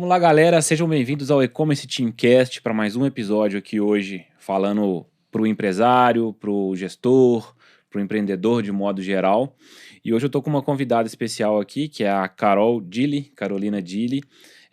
Vamos lá, galera, sejam bem-vindos ao E-Commerce Teamcast para mais um episódio aqui hoje, falando para o empresário, para o gestor, para o empreendedor de modo geral. E hoje eu estou com uma convidada especial aqui, que é a Carolina Dilli.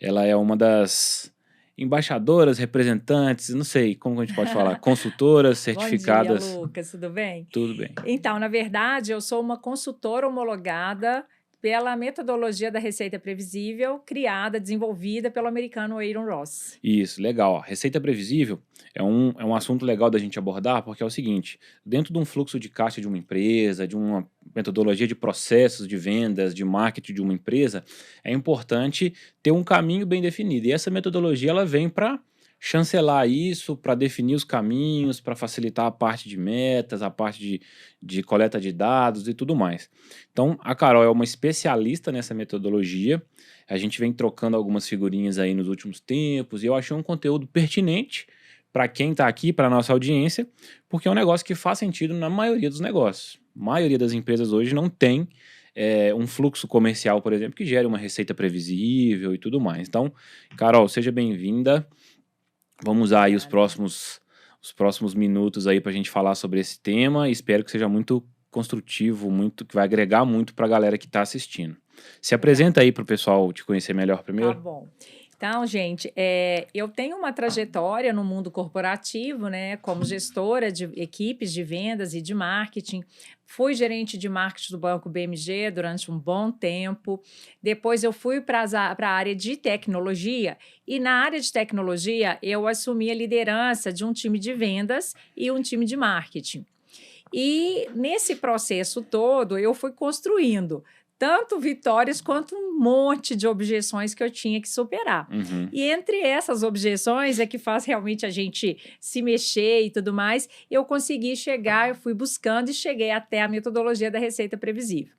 Ela é uma das embaixadoras, representantes, não sei como a gente pode falar, consultoras certificadas. Bom dia, Lucas, tudo bem? Tudo bem. Então, na verdade, eu sou uma consultora homologada pela metodologia da Receita Previsível, criada, desenvolvida pelo americano Aaron Ross. Isso, legal. A receita previsível é um assunto legal da gente abordar, porque é o seguinte, dentro de um fluxo de caixa de uma empresa, de uma metodologia de processos de vendas, de marketing de uma empresa, é importante ter um caminho bem definido. E essa metodologia ela vem para chancelar isso, para definir os caminhos, para facilitar a parte de metas, a parte de coleta de dados e tudo mais. Então, a Carol é uma especialista nessa metodologia. A gente vem trocando algumas figurinhas aí nos últimos tempos e eu achei um conteúdo pertinente para quem está aqui, para a nossa audiência, porque é um negócio que faz sentido na maioria dos negócios. A maioria das empresas hoje não tem um fluxo comercial, por exemplo, que gere uma receita previsível e tudo mais. Então, Carol, seja bem-vinda. Vamos usar aí os próximos minutos aí para a gente falar sobre esse tema. Espero que seja muito construtivo, que vai agregar muito para a galera que está assistindo. Se apresenta aí para o pessoal te conhecer melhor primeiro. Tá bom. Então, gente, eu tenho uma trajetória no mundo corporativo, né, como gestora de equipes de vendas e de marketing. Fui gerente de marketing do Banco BMG durante um bom tempo. Depois eu fui para a área de tecnologia e na área de tecnologia eu assumi a liderança de um time de vendas e um time de marketing. E nesse processo todo eu fui construindo tanto vitórias quanto um monte de objeções que eu tinha que superar. Uhum. E entre essas objeções é que faz realmente a gente se mexer e tudo mais, eu consegui chegar, eu fui buscando e cheguei até a metodologia da Receita Previsível.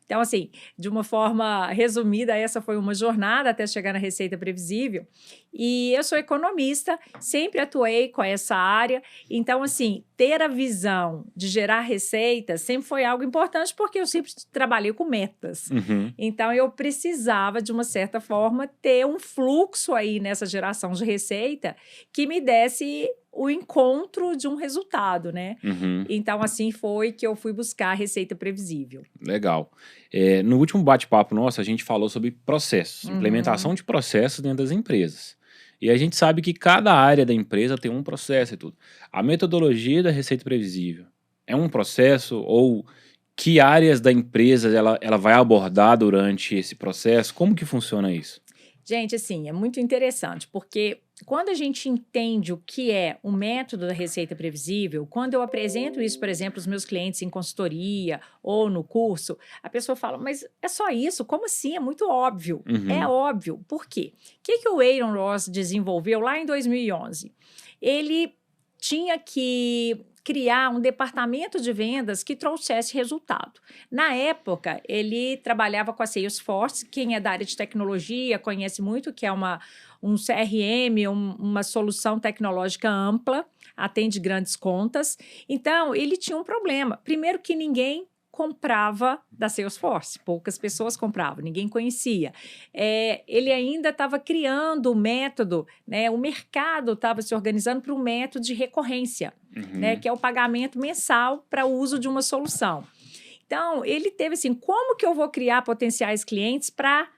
Então, assim, de uma forma resumida, essa foi uma jornada até chegar na Receita Previsível. E eu sou economista, sempre atuei com essa área. Então, assim, ter a visão de gerar receitas sempre foi algo importante, porque eu sempre trabalhei com metas. Uhum. Então, eu precisava, de uma certa forma, ter um fluxo aí nessa geração de receita que me desse o encontro de um resultado, né? Uhum. Então, assim foi que eu fui buscar a Receita Previsível. Legal. No último bate-papo nosso, a gente falou sobre processos, implementação de processos dentro das empresas. E a gente sabe que cada área da empresa tem um processo e tudo. A metodologia da Receita Previsível é um processo ou que áreas da empresa ela vai abordar durante esse processo? Como que funciona isso? Gente, assim, é muito interessante, porque quando a gente entende o que é o método da Receita Previsível, quando eu apresento isso, por exemplo, aos meus clientes em consultoria ou no curso, a pessoa fala, mas é só isso? Como assim? É muito óbvio. Uhum. É óbvio. Por quê? O que o Aaron Ross desenvolveu lá em 2011? Ele tinha que criar um departamento de vendas que trouxesse resultado. Na época, ele trabalhava com a Salesforce, quem é da área de tecnologia conhece muito, que é um CRM, uma solução tecnológica ampla, atende grandes contas. Então, ele tinha um problema. Primeiro que ninguém comprava da Salesforce, poucas pessoas compravam, ninguém conhecia. Ele ainda estava criando o método, né? O mercado estava se organizando para um método de recorrência, né? Que é o pagamento mensal para o uso de uma solução. Então, ele teve assim, como que eu vou criar potenciais clientes para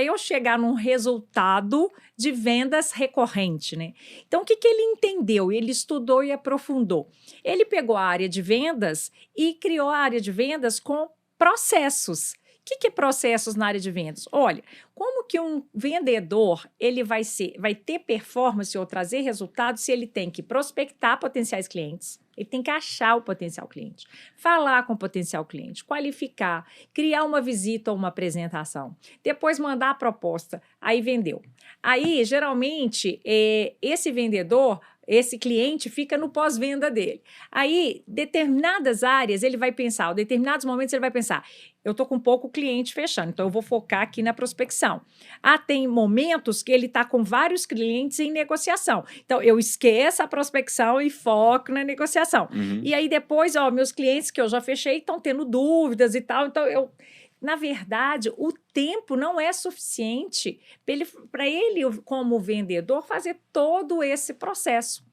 eu chegar num resultado de vendas recorrente, né? Então, o que ele entendeu? Ele estudou e aprofundou. Ele pegou a área de vendas e criou a área de vendas com processos. O que é processos na área de vendas? Olha, como que um vendedor ele vai ter performance ou trazer resultado se ele tem que prospectar potenciais clientes, ele tem que achar o potencial cliente, falar com o potencial cliente, qualificar, criar uma visita ou uma apresentação, depois mandar a proposta, aí vendeu. Aí, geralmente, esse vendedor, esse cliente fica no pós-venda dele. Aí, determinadas áreas, ele vai pensar, em determinados momentos ele vai pensar, eu estou com pouco cliente fechando, então eu vou focar aqui na prospecção. Tem momentos que ele está com vários clientes em negociação. Então, eu esqueço a prospecção e foco na negociação. Uhum. E aí, depois, meus clientes que eu já fechei estão tendo dúvidas e tal, então na verdade, o tempo não é suficiente para ele, como vendedor, fazer todo esse processo.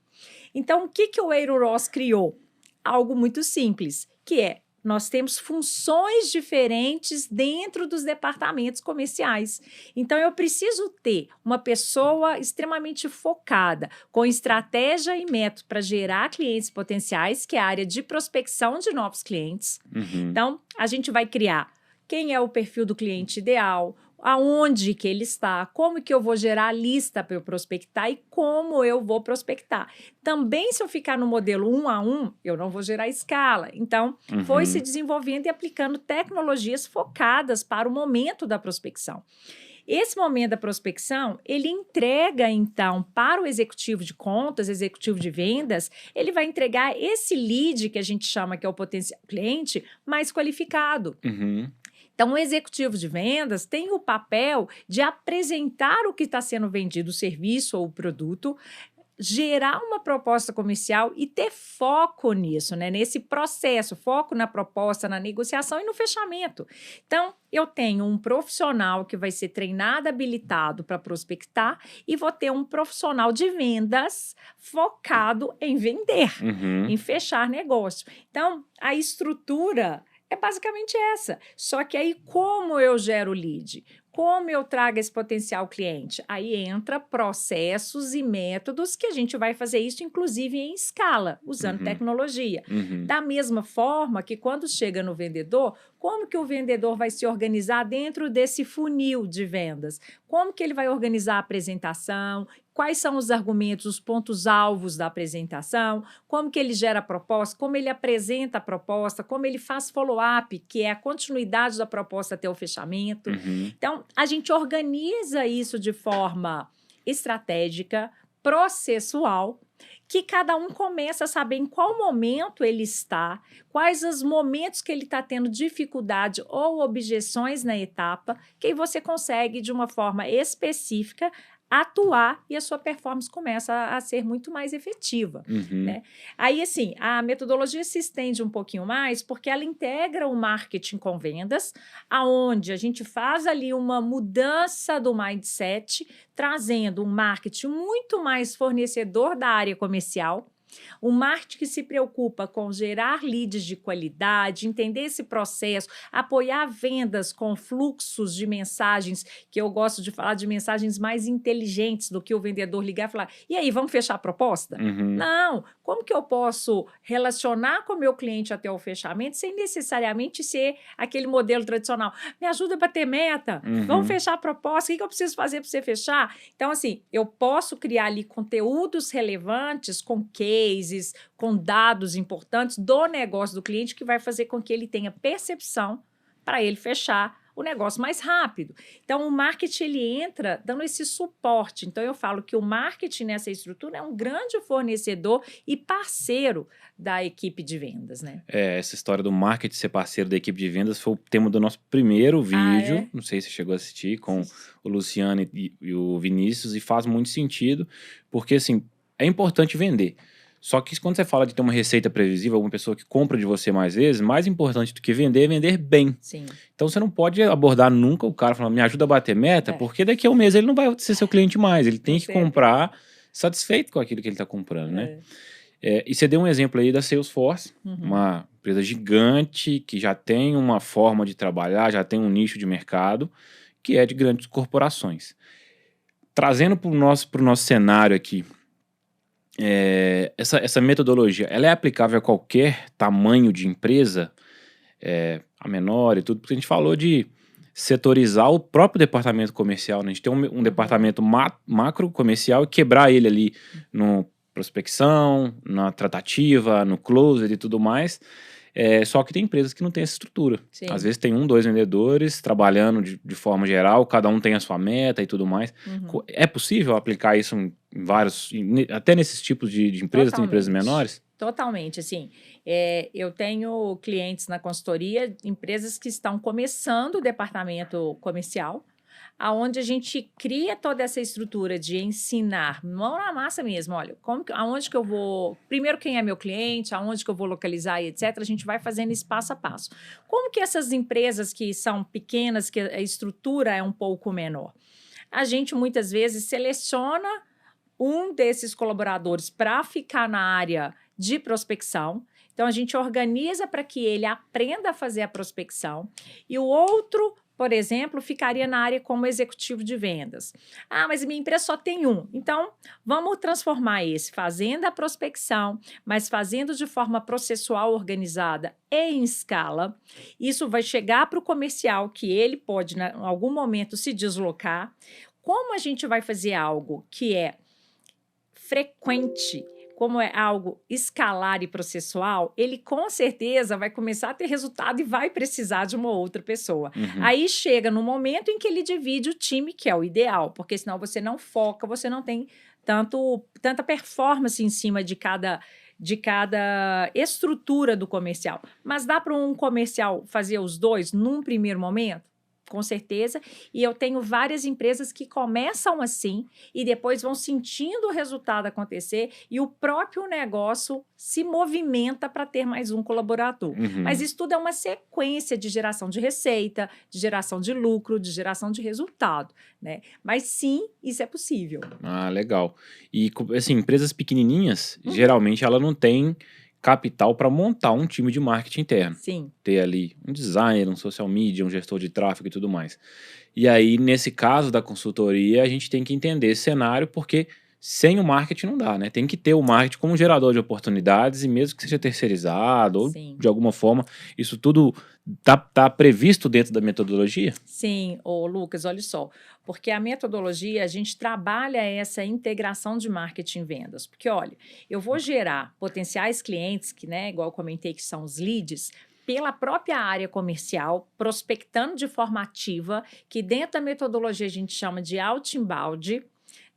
Então, o que o Aaron Ross criou? Algo muito simples, que é: nós temos funções diferentes dentro dos departamentos comerciais. Então, eu preciso ter uma pessoa extremamente focada, com estratégia e método para gerar clientes potenciais, que é a área de prospecção de novos clientes. Uhum. Então, a gente vai criar quem é o perfil do cliente ideal, aonde que ele está, como que eu vou gerar a lista para eu prospectar e como eu vou prospectar. Também, se eu ficar no modelo 1 a 1, eu não vou gerar escala. Então, foi se desenvolvendo e aplicando tecnologias focadas para o momento da prospecção. Esse momento da prospecção, ele entrega, então, para o executivo de contas, executivo de vendas, ele vai entregar esse lead, que a gente chama que é o potencial cliente, mais qualificado. Uhum. Então, o executivo de vendas tem o papel de apresentar o que está sendo vendido, o serviço ou o produto, gerar uma proposta comercial e ter foco nisso, né? Nesse processo, foco na proposta, na negociação e no fechamento. Então, eu tenho um profissional que vai ser treinado, habilitado para prospectar, e vou ter um profissional de vendas focado em vender, em fechar negócio. Então, a estrutura é basicamente essa. Só que aí, como eu gero lead? Como eu trago esse potencial cliente? Aí entra processos e métodos que a gente vai fazer isso, inclusive em escala, usando tecnologia. Da mesma forma que quando chega no vendedor, como que o vendedor vai se organizar dentro desse funil de vendas? Como que ele vai organizar a apresentação? Quais são os argumentos, os pontos-alvos da apresentação? Como que ele gera a proposta? Como ele apresenta a proposta? Como ele faz follow-up, que é a continuidade da proposta até o fechamento? Então, a gente organiza isso de forma estratégica, processual, que cada um começa a saber em qual momento ele está, quais os momentos que ele está tendo dificuldade ou objeções na etapa, que aí você consegue, de uma forma específica, atuar e a sua performance começa a ser muito mais efetiva, né? Aí, assim, a metodologia se estende um pouquinho mais porque ela integra o marketing com vendas, aonde a gente faz ali uma mudança do mindset, trazendo um marketing muito mais fornecedor da área comercial, um marketing que se preocupa com gerar leads de qualidade, entender esse processo, apoiar vendas com fluxos de mensagens, que eu gosto de falar de mensagens mais inteligentes do que o vendedor ligar e falar: e aí, vamos fechar a proposta? Não, como que eu posso relacionar com o meu cliente até o fechamento sem necessariamente ser aquele modelo tradicional? Me ajuda a bater meta, vamos fechar a proposta, o que eu preciso fazer para você fechar? Então, assim, eu posso criar ali conteúdos relevantes com cases, com dados importantes do negócio do cliente, que vai fazer com que ele tenha percepção para ele fechar o negócio mais rápido. Então, o marketing, ele entra dando esse suporte. Então, eu falo que o marketing nessa estrutura é um grande fornecedor e parceiro da equipe de vendas, né? Essa história do marketing ser parceiro da equipe de vendas foi o tema do nosso primeiro vídeo. Não sei se você chegou a assistir, com o Luciano e o Vinícius, e faz muito sentido, porque, assim, é importante vender. Só que quando você fala de ter uma receita previsível, alguma pessoa que compra de você mais vezes, mais importante do que vender é vender bem. Sim. Então você não pode abordar nunca o cara falando: me ajuda a bater meta, porque daqui a um mês ele não vai ser seu cliente mais. Ele tem que comprar satisfeito com aquilo que ele está comprando, né? E você deu um exemplo aí da Salesforce, uma empresa gigante que já tem uma forma de trabalhar, já tem um nicho de mercado, que é de grandes corporações. Trazendo para o nosso cenário aqui, essa metodologia, ela é aplicável a qualquer tamanho de empresa, a menor e tudo, porque a gente falou de setorizar o próprio departamento comercial, né? A gente tem um departamento macro comercial e quebrar ele ali no prospecção, na tratativa, no closer e tudo mais. Só que tem empresas que não têm essa estrutura. Sim. Às vezes tem 1, 2 vendedores trabalhando de forma geral, cada um tem a sua meta e tudo mais. É possível aplicar isso em vários, até nesses tipos de empresas, tem empresas menores? Totalmente, assim, eu tenho clientes na consultoria, empresas que estão começando o departamento comercial, aonde a gente cria toda essa estrutura de ensinar, mão na massa mesmo, olha, aonde que eu vou, primeiro quem é meu cliente, aonde que eu vou localizar e etc, a gente vai fazendo isso passo a passo. Como que essas empresas que são pequenas, que a estrutura é um pouco menor? A gente muitas vezes seleciona um desses colaboradores para ficar na área de prospecção. Então, a gente organiza para que ele aprenda a fazer a prospecção e o outro, por exemplo, ficaria na área como executivo de vendas. Ah, mas minha empresa só tem um. Então, vamos transformar esse fazendo a prospecção, mas fazendo de forma processual, organizada e em escala. Isso vai chegar para o comercial, que ele pode, em algum momento, se deslocar. Como a gente vai fazer algo que é frequente, como é algo escalar e processual, ele com certeza vai começar a ter resultado e vai precisar de uma outra pessoa. Aí chega no momento em que ele divide o time, que é o ideal, porque senão você não foca, você não tem tanta performance em cima de cada estrutura do comercial. Mas dá para um comercial fazer os dois num primeiro momento? Com certeza, e eu tenho várias empresas que começam assim e depois vão sentindo o resultado acontecer e o próprio negócio se movimenta para ter mais um colaborador. Mas isso tudo é uma sequência de geração de receita, de geração de lucro, de geração de resultado, né? Mas sim, isso é possível. Ah, legal. E assim, empresas pequenininhas, geralmente ela não tem capital para montar um time de marketing interno. Sim. Ter ali um designer, um social media, um gestor de tráfego e tudo mais. E aí, nesse caso da consultoria, a gente tem que entender esse cenário, porque sem o marketing não dá, né? Tem que ter o marketing como um gerador de oportunidades, e mesmo que seja terceirizado, ou Sim. de alguma forma, isso tudo tá previsto dentro da metodologia? Sim, Lucas, olha só, porque a metodologia, a gente trabalha essa integração de marketing e vendas, porque olha, eu vou gerar potenciais clientes, que, né, igual eu comentei, que são os leads, pela própria área comercial, prospectando de forma ativa, que dentro da metodologia a gente chama de outbound,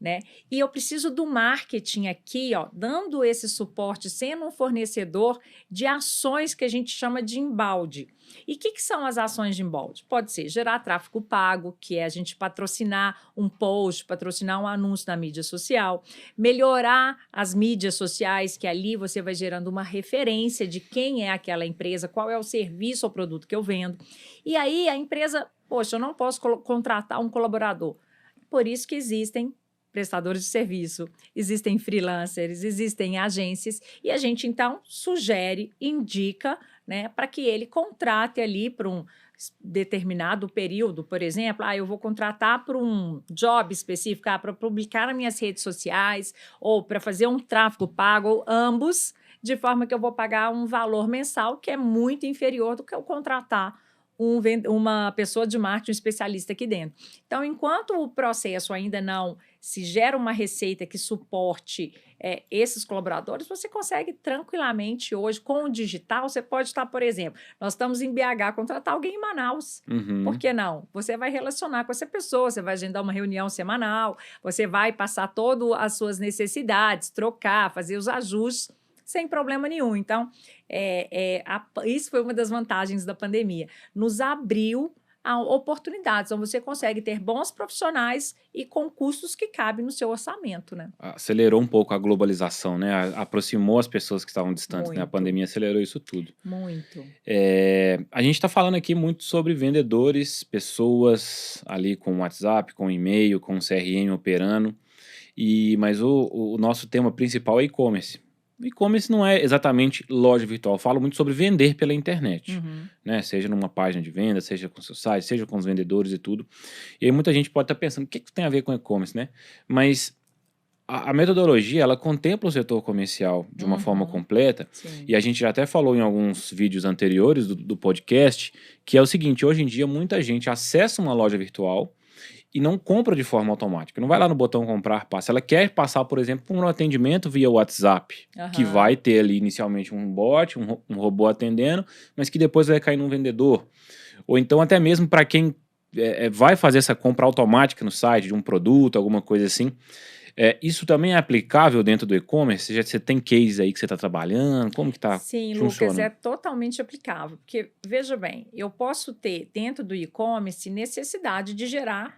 né? E eu preciso do marketing aqui, ó, dando esse suporte, sendo um fornecedor de ações que a gente chama de inbound. E o que são as ações de inbound? Pode ser gerar tráfego pago, que é a gente patrocinar um post, patrocinar um anúncio na mídia social, melhorar as mídias sociais, que ali você vai gerando uma referência de quem é aquela empresa, qual é o serviço ou produto que eu vendo. E aí a empresa, poxa, eu não posso contratar um colaborador. Por isso que existem prestadores de serviço, existem freelancers, existem agências, e a gente, então, sugere, indica, né, para que ele contrate ali por um determinado período, por exemplo, eu vou contratar por um job específico, para publicar nas minhas redes sociais, ou para fazer um tráfego pago, ou ambos, de forma que eu vou pagar um valor mensal que é muito inferior do que eu contratar uma pessoa de marketing, um especialista aqui dentro. Então, enquanto o processo ainda não se gera uma receita que suporte esses colaboradores, você consegue tranquilamente hoje, com o digital, você pode estar, por exemplo, nós estamos em BH, contratar alguém em Manaus. Por que não? Você vai relacionar com essa pessoa, você vai agendar uma reunião semanal, você vai passar todas as suas necessidades, trocar, fazer os ajustes, sem problema nenhum. Então, isso foi uma das vantagens da pandemia. Nos abriu a oportunidades, onde você consegue ter bons profissionais e com custos que cabem no seu orçamento, né? Acelerou um pouco a globalização, né? Aproximou as pessoas que estavam distantes, né? A pandemia acelerou isso tudo. Muito. A gente está falando aqui muito sobre vendedores, pessoas ali com WhatsApp, com e-mail, com CRM operando, mas o nosso tema principal é e-commerce. O e-commerce não é exatamente loja virtual, eu falo muito sobre vender pela internet, né? Seja numa página de venda, seja com o seu site, seja com os vendedores e tudo. E aí muita gente pode estar pensando, o que tem a ver com e-commerce, né? Mas a metodologia, ela contempla o setor comercial de uma forma completa. Sim. E a gente já até falou em alguns vídeos anteriores do podcast, que é o seguinte, hoje em dia muita gente acessa uma loja virtual e não compra de forma automática. Não vai lá no botão comprar, passa. Ela quer passar, por exemplo, por um atendimento via WhatsApp, que vai ter ali inicialmente um bot, um robô atendendo, mas que depois vai cair num vendedor. Ou então até mesmo para quem vai fazer essa compra automática no site de um produto, alguma coisa assim. Isso também é aplicável dentro do e-commerce? Já você tem case aí que você está trabalhando? Como que está funcionando? Sim, Lucas, é totalmente aplicável. Porque, veja bem, eu posso ter dentro do e-commerce necessidade de gerar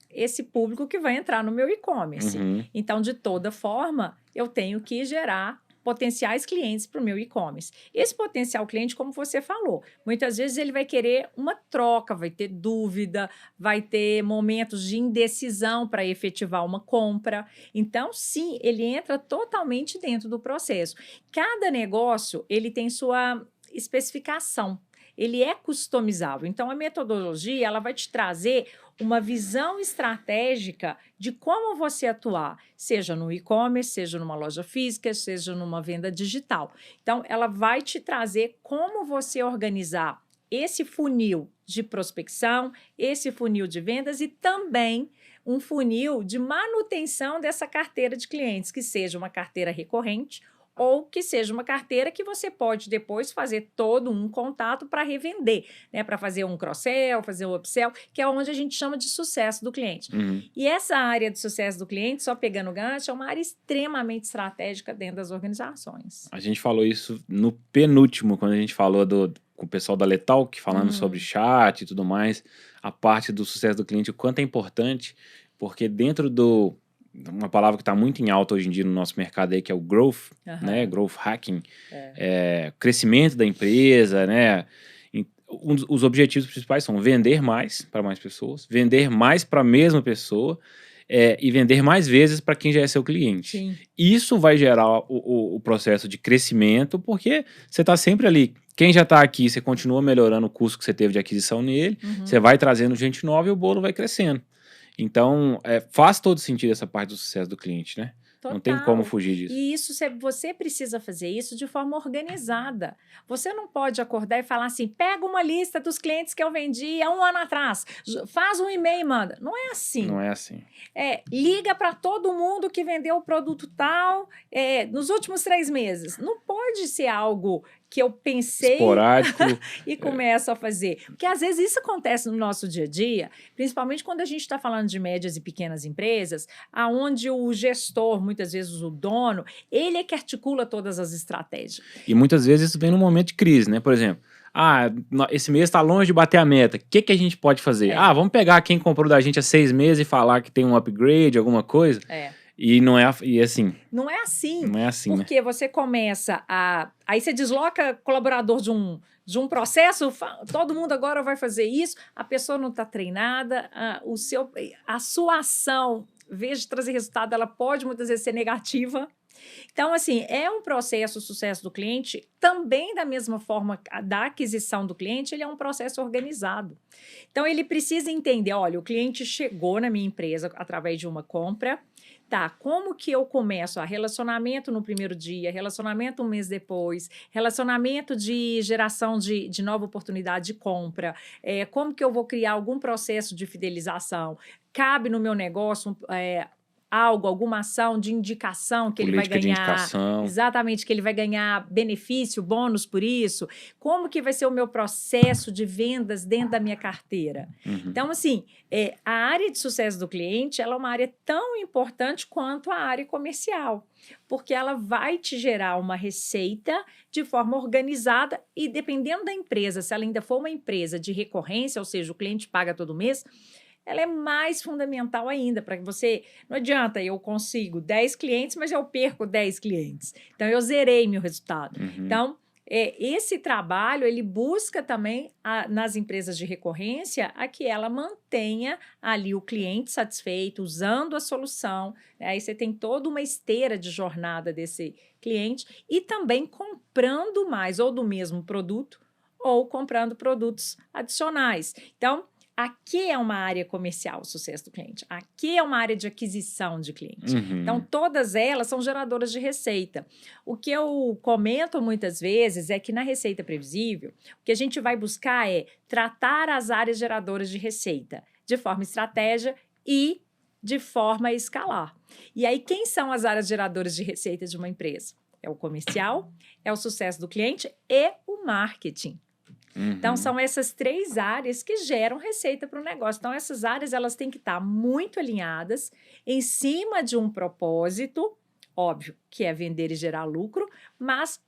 esse público que vai entrar no meu e-commerce. Uhum. Então, de toda forma, eu tenho que gerar potenciais clientes para o meu e-commerce. Esse potencial cliente, como você falou, muitas vezes ele vai querer uma troca, vai ter dúvida, vai ter momentos de indecisão para efetivar uma compra. Então, sim, ele entra totalmente dentro do processo. Cada negócio, ele tem sua especificação. Ele é customizável. Então, a metodologia, ela vai te trazer uma visão estratégica de como você atuar, seja no e-commerce, seja numa loja física, seja numa venda digital. Então, ela vai te trazer como você organizar esse funil de prospecção, esse funil de vendas e também um funil de manutenção dessa carteira de clientes, que seja uma carteira recorrente ou que seja uma carteira que você pode depois fazer todo um contato para revender, né? Para fazer um cross-sell, fazer um upsell, que é onde a gente chama de sucesso do cliente. Uhum. E essa área de sucesso do cliente, só pegando o gancho, é uma área extremamente estratégica dentro das organizações. A gente falou isso no penúltimo, quando a gente falou com o pessoal da Letalk, falando sobre chat e tudo mais, a parte do sucesso do cliente, o quanto é importante, porque dentro uma palavra que está muito em alta hoje em dia no nosso mercado aí, que é o growth, né? Growth hacking, crescimento da empresa, né? Os objetivos principais são vender mais para mais pessoas, vender mais para a mesma pessoa e vender mais vezes para quem já é seu cliente. Sim. Isso vai gerar o processo de crescimento, porque você está sempre ali. Quem já está aqui, você continua melhorando o custo que você teve de aquisição nele, você vai trazendo gente nova e o bolo vai crescendo. Então, faz todo sentido essa parte do sucesso do cliente, né? Total. Não tem como fugir disso. E isso, você precisa fazer isso de forma organizada. Você não pode acordar e falar assim, pega uma lista dos clientes que eu vendi há um ano atrás, faz um e-mail e manda. Não é assim. Não é assim. Liga para todo mundo que vendeu o produto tal nos últimos 3 meses. Não pode ser algo que eu pensei esporádico e começo a fazer. Porque às vezes isso acontece no nosso dia a dia, principalmente quando a gente está falando de médias e pequenas empresas, aonde o gestor, muitas vezes o dono, ele é que articula todas as estratégias. E muitas vezes isso vem num momento de crise, né? Por exemplo, esse mês está longe de bater a meta. O que a gente pode fazer? Vamos pegar quem comprou da gente há 6 meses e falar que tem um upgrade, alguma coisa? E não é assim. Não é assim. Não é assim, porque né? você começa aí você desloca colaborador de um processo, todo mundo agora vai fazer isso, a pessoa não está treinada, a sua ação, em vez de trazer resultado, ela pode muitas vezes ser negativa. Então, assim, é um processo, o sucesso do cliente, também da mesma forma da aquisição do cliente, ele é um processo organizado. Então, ele precisa entender, olha, o cliente chegou na minha empresa através de uma compra, como que eu começo? Relacionamento no primeiro dia, relacionamento um mês depois, relacionamento de geração de nova oportunidade de compra, como que eu vou criar algum processo de fidelização? Cabe no meu negócio alguma ação de indicação que Política ele vai ganhar, de indicação. Exatamente, que ele vai ganhar benefício, bônus por isso. Como que vai ser o meu processo de vendas dentro da minha carteira? Então, assim, a área de sucesso do cliente, ela é uma área tão importante quanto a área comercial, porque ela vai te gerar uma receita de forma organizada e, dependendo da empresa, se ela ainda for uma empresa de recorrência, ou seja, o cliente paga todo mês, ela é mais fundamental ainda, para que você... Não adianta, eu consigo 10 clientes, mas eu perco 10 clientes. Então, eu zerei meu resultado. Então, esse trabalho, ele busca também, nas empresas de recorrência, a que ela mantenha ali o cliente satisfeito, usando a solução. Aí você tem toda uma esteira de jornada desse cliente e também comprando mais, ou do mesmo produto, ou comprando produtos adicionais. Então, aqui é uma área comercial, o sucesso do cliente. Aqui é uma área de aquisição de cliente. Então, todas elas são geradoras de receita. O que eu comento muitas vezes é que na receita previsível, o que a gente vai buscar é tratar as áreas geradoras de receita de forma estratégica e de forma escalar. E aí, quem são as áreas geradoras de receita de uma empresa? É o comercial, é o sucesso do cliente e o marketing. Então, são essas 3 áreas que geram receita para o negócio. Então, essas áreas elas têm que estar muito alinhadas em cima de um propósito, óbvio, que é vender e gerar lucro, mas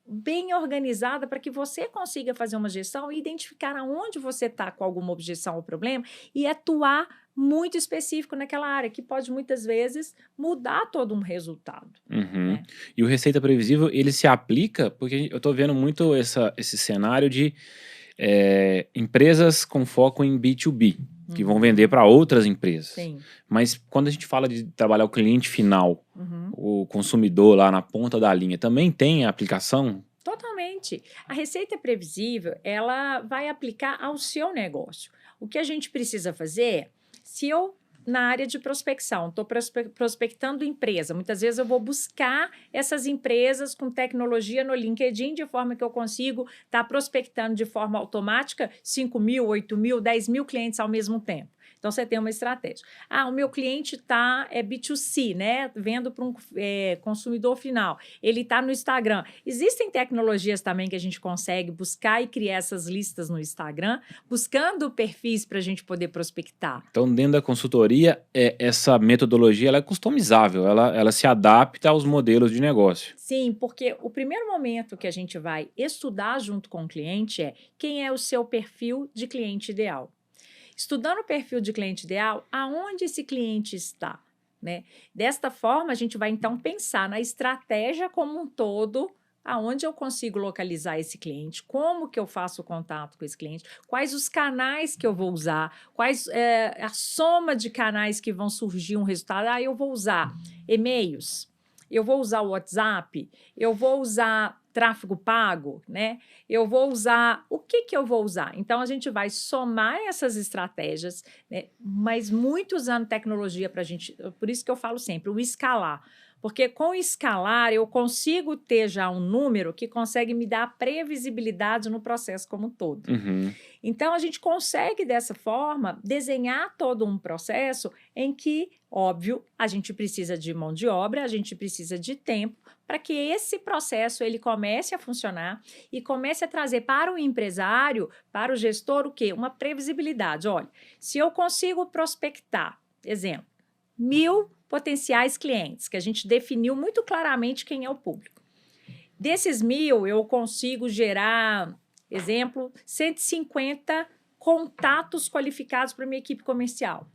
bem organizada para que você consiga fazer uma gestão e identificar aonde você está com alguma objeção ou problema e atuar muito específico naquela área, que pode muitas vezes mudar todo um resultado, Uhum. né? E o Receita Previsível, ele se aplica porque eu tô vendo muito esse cenário de empresas com foco em B2B, que vão vender para outras empresas. Sim. Mas quando a gente fala de trabalhar o cliente final, Uhum. o consumidor lá na ponta da linha, também tem aplicação? Totalmente. A receita previsível, ela vai aplicar ao seu negócio. O que a gente precisa fazer é, se eu, na área de prospecção, estou prospectando empresa, muitas vezes eu vou buscar essas empresas com tecnologia no LinkedIn, de forma que eu consigo estar prospectando de forma automática 5 mil, 8 mil, 10 mil clientes ao mesmo tempo. Então, você tem uma estratégia. O meu cliente é B2C, né? Vendo para um consumidor final. Ele está no Instagram. Existem tecnologias também que a gente consegue buscar e criar essas listas no Instagram, buscando perfis para a gente poder prospectar. Então, dentro da consultoria, essa metodologia ela é customizável, ela se adapta aos modelos de negócio. Sim, porque o primeiro momento que a gente vai estudar junto com o cliente é quem é o seu perfil de cliente ideal. Estudando o perfil de cliente ideal, aonde esse cliente está, né? Desta forma, a gente vai, então, pensar na estratégia como um todo, aonde eu consigo localizar esse cliente, como que eu faço o contato com esse cliente, quais os canais que eu vou usar, quais a soma de canais que vão surgir um resultado. Eu vou usar e-mails, eu vou usar o WhatsApp, eu vou usar tráfego pago, né? Eu vou usar... O que eu vou usar? Então, a gente vai somar essas estratégias, né? Mas muito usando tecnologia para a gente... Por isso que eu falo sempre, o escalar. Porque com escalar, eu consigo ter já um número que consegue me dar previsibilidade no processo como um todo. Uhum. Então, a gente consegue, dessa forma, desenhar todo um processo em que, óbvio, a gente precisa de mão de obra, a gente precisa de tempo para que esse processo ele comece a funcionar e comece a trazer para o empresário, para o gestor, o quê? Uma previsibilidade. Olha, se eu consigo prospectar, exemplo, 1.000 potenciais clientes, que a gente definiu muito claramente quem é o público. Desses 1.000, eu consigo gerar... Exemplo, 150 contatos qualificados para minha equipe comercial.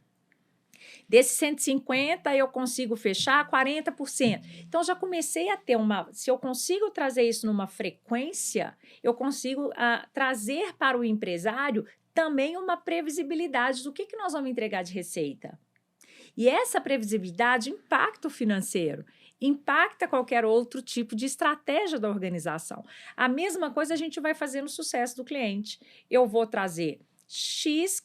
Desses 150, eu consigo fechar 40%. Então, já comecei a ter Se eu consigo trazer isso numa frequência, eu consigo trazer para o empresário também uma previsibilidade do que nós vamos entregar de receita. E essa previsibilidade impacta o financeiro, impacta qualquer outro tipo de estratégia da organização. A mesma coisa a gente vai fazer no sucesso do cliente. Eu vou trazer X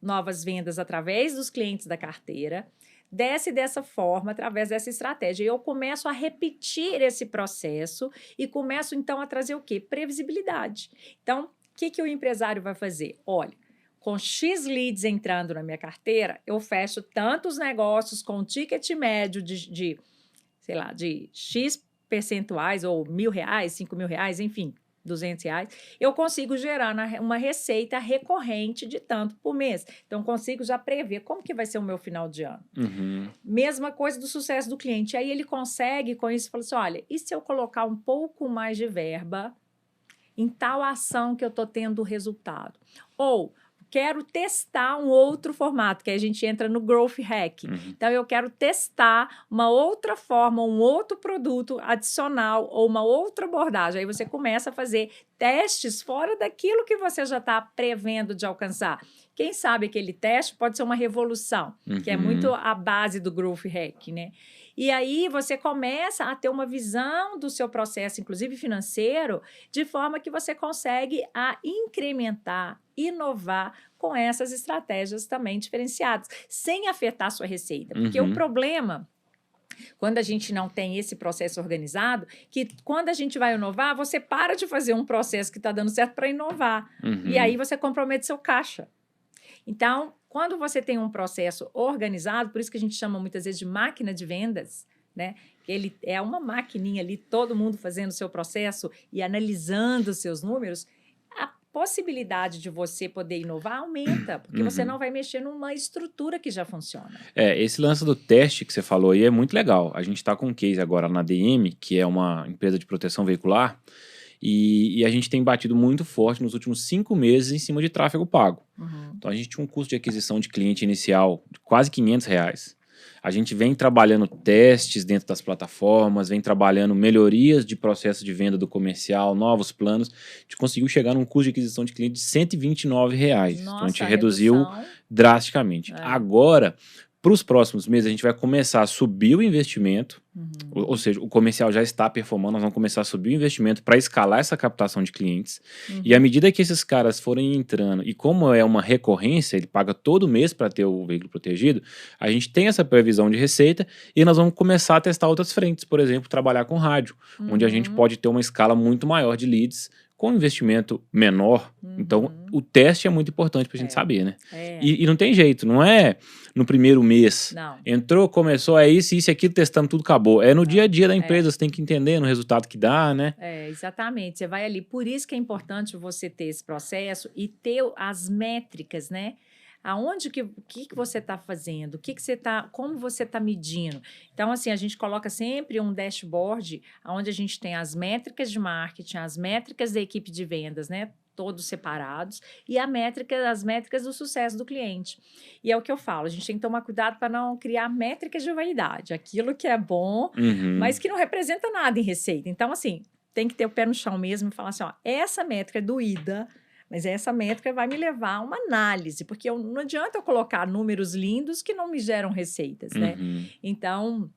novas vendas através dos clientes da carteira, dessa forma, através dessa estratégia. Eu começo a repetir esse processo e começo, então, a trazer o quê? Previsibilidade. Então, o que o empresário vai fazer? Olha, com X leads entrando na minha carteira, eu fecho tantos negócios com ticket médio de X percentuais, ou R$1.000, R$5.000, enfim, R$200, eu consigo gerar uma receita recorrente de tanto por mês. Então, consigo já prever como que vai ser o meu final de ano. Uhum. Mesma coisa do sucesso do cliente. Aí ele consegue, com isso, falar assim, olha, e se eu colocar um pouco mais de verba em tal ação que eu estou tendo resultado? Ou... quero testar um outro formato, que a gente entra no Growth Hack. Então, eu quero testar uma outra forma, um outro produto adicional ou uma outra abordagem. Aí você começa a fazer testes fora daquilo que você já está prevendo de alcançar. Quem sabe aquele teste pode ser uma revolução, que é muito a base do Growth Hack, né? E aí você começa a ter uma visão do seu processo, inclusive financeiro, de forma que você consegue incrementar, inovar com essas estratégias também diferenciadas, sem afetar a sua receita. Porque o problema, quando a gente não tem esse processo organizado, que quando a gente vai inovar, você para de fazer um processo que está dando certo para inovar. E aí você compromete seu caixa. Então, quando você tem um processo organizado, por isso que a gente chama muitas vezes de máquina de vendas, né? Ele é uma maquininha ali, todo mundo fazendo o seu processo e analisando os seus números. possibilidade de você poder inovar aumenta, porque você não vai mexer numa estrutura que já funciona. Esse lance do teste que você falou aí é muito legal. A gente está com um case agora na DM, que é uma empresa de proteção veicular, e a gente tem batido muito forte nos últimos 5 meses em cima de tráfego pago. Então a gente tinha um custo de aquisição de cliente inicial de quase R$ 500. A gente vem trabalhando testes dentro das plataformas, vem trabalhando melhorias de processo de venda do comercial, novos planos. A gente conseguiu chegar num custo de aquisição de cliente de R$ 129. Então a gente reduziu drasticamente. Agora, para os próximos meses, a gente vai começar a subir o investimento, ou seja, o comercial já está performando, nós vamos começar a subir o investimento para escalar essa captação de clientes. E à medida que esses caras forem entrando, e como é uma recorrência, ele paga todo mês para ter o veículo protegido, a gente tem essa previsão de receita e nós vamos começar a testar outras frentes, por exemplo, trabalhar com rádio, onde a gente pode ter uma escala muito maior de leads, com investimento menor. Então, o teste é muito importante para a gente saber, né? E não tem jeito, não é no primeiro mês. Não. Entrou, começou, é isso, aquilo, testando, tudo acabou. É no dia a dia da empresa, você tem que entender no resultado que dá, né? Exatamente. Você vai ali. Por isso que é importante você ter esse processo e ter as métricas, né? Aonde que você está fazendo? Como você está medindo? Então, assim, a gente coloca sempre um dashboard onde a gente tem as métricas de marketing, as métricas da equipe de vendas, né? Todos separados, e as métricas do sucesso do cliente. E é o que eu falo, a gente tem que tomar cuidado para não criar métricas de vaidade, aquilo que é bom, mas que não representa nada em receita. Então, assim, tem que ter o pé no chão mesmo e falar assim, ó, essa métrica é doída, mas essa métrica vai me levar a uma análise, porque não adianta eu colocar números lindos que não me geram receitas, né? Então,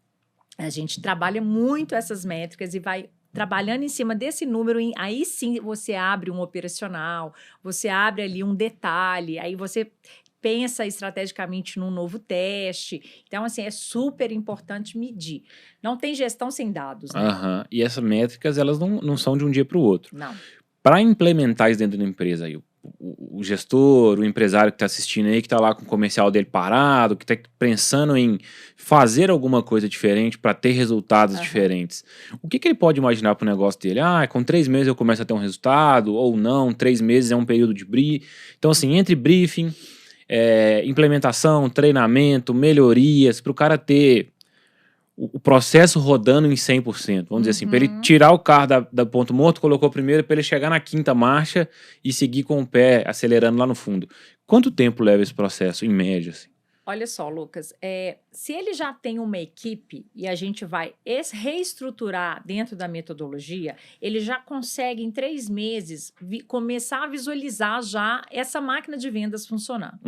a gente trabalha muito essas métricas e vai trabalhando em cima desse número, aí sim você abre um operacional, você abre ali um detalhe, aí você pensa estrategicamente num novo teste. Então, assim, é super importante medir. Não tem gestão sem dados, né? E essas métricas, elas não são de um dia para o outro. Não. Para implementar isso dentro da empresa, aí, o gestor, o empresário que está assistindo aí, que está lá com o comercial dele parado, que está pensando em fazer alguma coisa diferente para ter resultados diferentes, o que ele pode imaginar para o negócio dele? Com 3 meses eu começo a ter um resultado, ou não, 3 meses é um período de briefing. Então, assim, entre briefing, implementação, treinamento, melhorias, para o cara ter o processo rodando em 100%, vamos dizer assim, para ele tirar o carro da ponto morto, colocou primeiro, para ele chegar na 5ª marcha e seguir com o pé acelerando lá no fundo. Quanto tempo leva esse processo, em média? Assim? Olha só, Lucas, se ele já tem uma equipe e a gente vai reestruturar dentro da metodologia, ele já consegue, em 3 meses, começar a visualizar já essa máquina de vendas funcionando.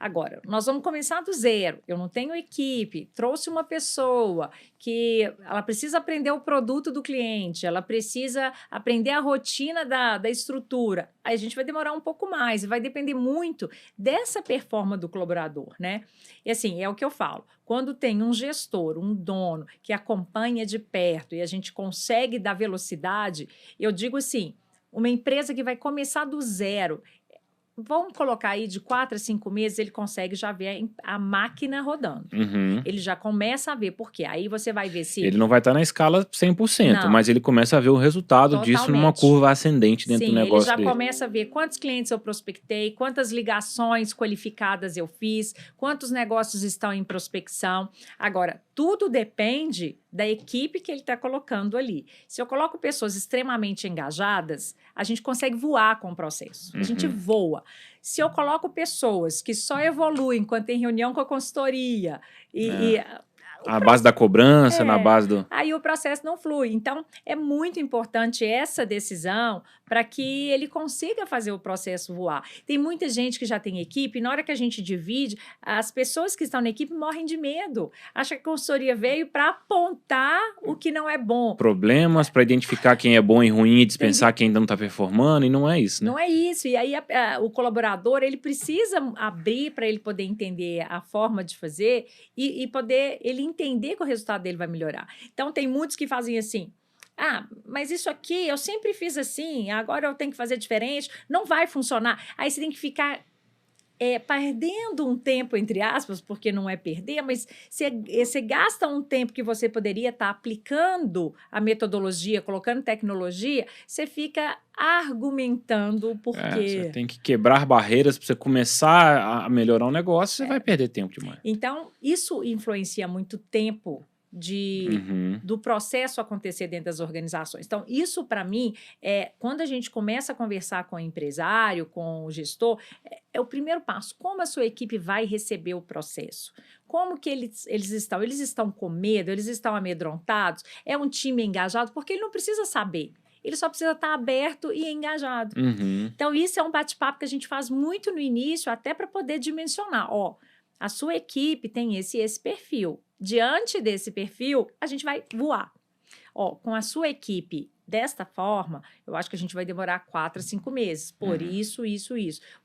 Agora, nós vamos começar do zero. Eu não tenho equipe, trouxe uma pessoa que ela precisa aprender o produto do cliente, ela precisa aprender a rotina da estrutura. Aí a gente vai demorar um pouco mais, vai depender muito dessa performance do colaborador, né? E assim, é o que eu falo, quando tem um gestor, um dono que acompanha de perto e a gente consegue dar velocidade, eu digo assim, uma empresa que vai começar do zero, vamos colocar aí de 4 a 5 meses, ele consegue já ver a máquina rodando. Ele já começa a ver, porque aí você vai ver se... Ele não vai estar na escala 100%, mas ele começa a ver o resultado disso numa curva ascendente dentro do negócio dele. Ele já começa a ver quantos clientes eu prospectei, quantas ligações qualificadas eu fiz, quantos negócios estão em prospecção. Agora, tudo depende da equipe que ele está colocando ali. Se eu coloco pessoas extremamente engajadas, a gente consegue voar com o processo. A gente voa. Se eu coloco pessoas que só evoluem quando tem reunião com a consultoria a base da cobrança, na base do... Aí o processo não flui. Então, é muito importante essa decisão para que ele consiga fazer o processo voar. Tem muita gente que já tem equipe, e na hora que a gente divide, as pessoas que estão na equipe morrem de medo. Acha que a consultoria veio para apontar o que não é bom. Problemas, para identificar quem é bom e ruim e dispensar quem ainda não está performando, e não é isso, né? Não é isso. E aí o colaborador, ele precisa abrir para ele poder entender a forma de fazer e poder ele entender que o resultado dele vai melhorar. Então, tem muitos que fazem assim, mas isso aqui eu sempre fiz assim, agora eu tenho que fazer diferente, não vai funcionar. Aí você tem que ficar perdendo um tempo, entre aspas, porque não é perder, mas você gasta um tempo que você poderia estar aplicando a metodologia, colocando tecnologia, você fica argumentando o Você porquê. tem que quebrar barreiras para você começar a melhorar um negócio, você vai perder tempo demais. Então, isso influencia muito tempo Uhum. do processo acontecer dentro das organizações. Então, isso para mim quando a gente começa a conversar com o empresário, com o gestor, é o primeiro passo. Como a sua equipe vai receber o processo? Como que eles estão? Eles estão com medo? Eles estão amedrontados? É um time engajado? Porque ele não precisa saber. Ele só precisa estar aberto e engajado. Uhum. Então, isso é um bate-papo que a gente faz muito no início, até para poder dimensionar. A sua equipe tem esse perfil. Diante desse perfil, a gente vai voar. Com a sua equipe desta forma, eu acho que a gente vai demorar 4 a 5 meses. Por isso.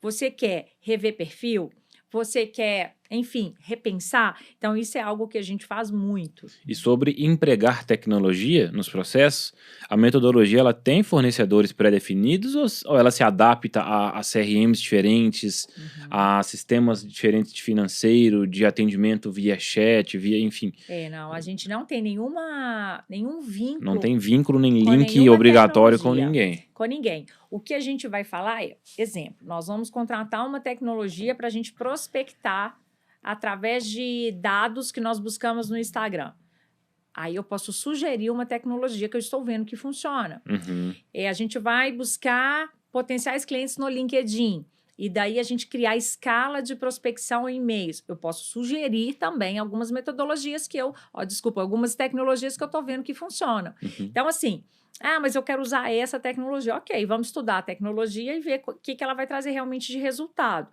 Você quer rever perfil? Você quer, enfim, repensar? Então, isso é algo que a gente faz muito. E sobre empregar tecnologia nos processos, a metodologia ela tem fornecedores pré-definidos ou ela se adapta a CRMs diferentes, a sistemas diferentes de financeiro, de atendimento via chat, enfim. Não, a gente não tem nenhum vínculo. Não tem vínculo nem com link nenhuma obrigatório com tecnologia. ninguém. Com ninguém. O que a gente vai falar exemplo, nós vamos contratar uma tecnologia para a gente prospectar através de dados que nós buscamos no Instagram. Aí eu posso sugerir uma tecnologia que eu estou vendo que funciona. Uhum. A gente vai buscar potenciais clientes no LinkedIn. E daí a gente criar escala de prospecção em e-mails. Eu posso sugerir também algumas metodologias algumas tecnologias que eu estou vendo que funcionam. Uhum. Então, assim, mas eu quero usar essa tecnologia. Ok, vamos estudar a tecnologia e ver o que ela vai trazer realmente de resultado.